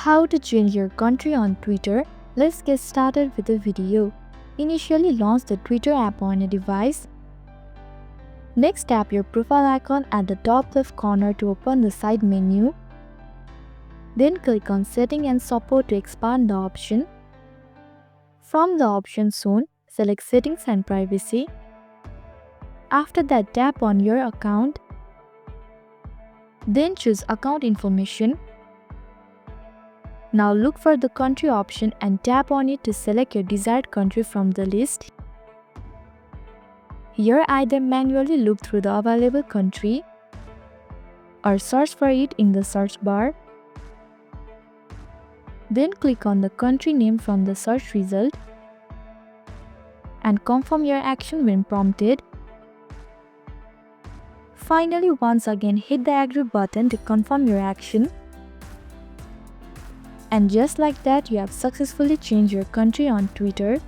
How to change your country on Twitter? Let's get started with the video. Initially launch the Twitter app on a device. Next, tap your profile icon at the top left corner to open the side menu. Then click on Setting and Support to expand the option. From the options zone, select Settings and Privacy. After that, tap on your account. Then choose Account Information. Now look for the country option and tap on it to select your desired country from the list. Here, either manually look through the available country or search for it in the search bar. Then click on the country name from the search result and confirm your action when prompted. Finally, once again hit the agree button to confirm your action. And just like that, you have successfully changed your country on Twitter.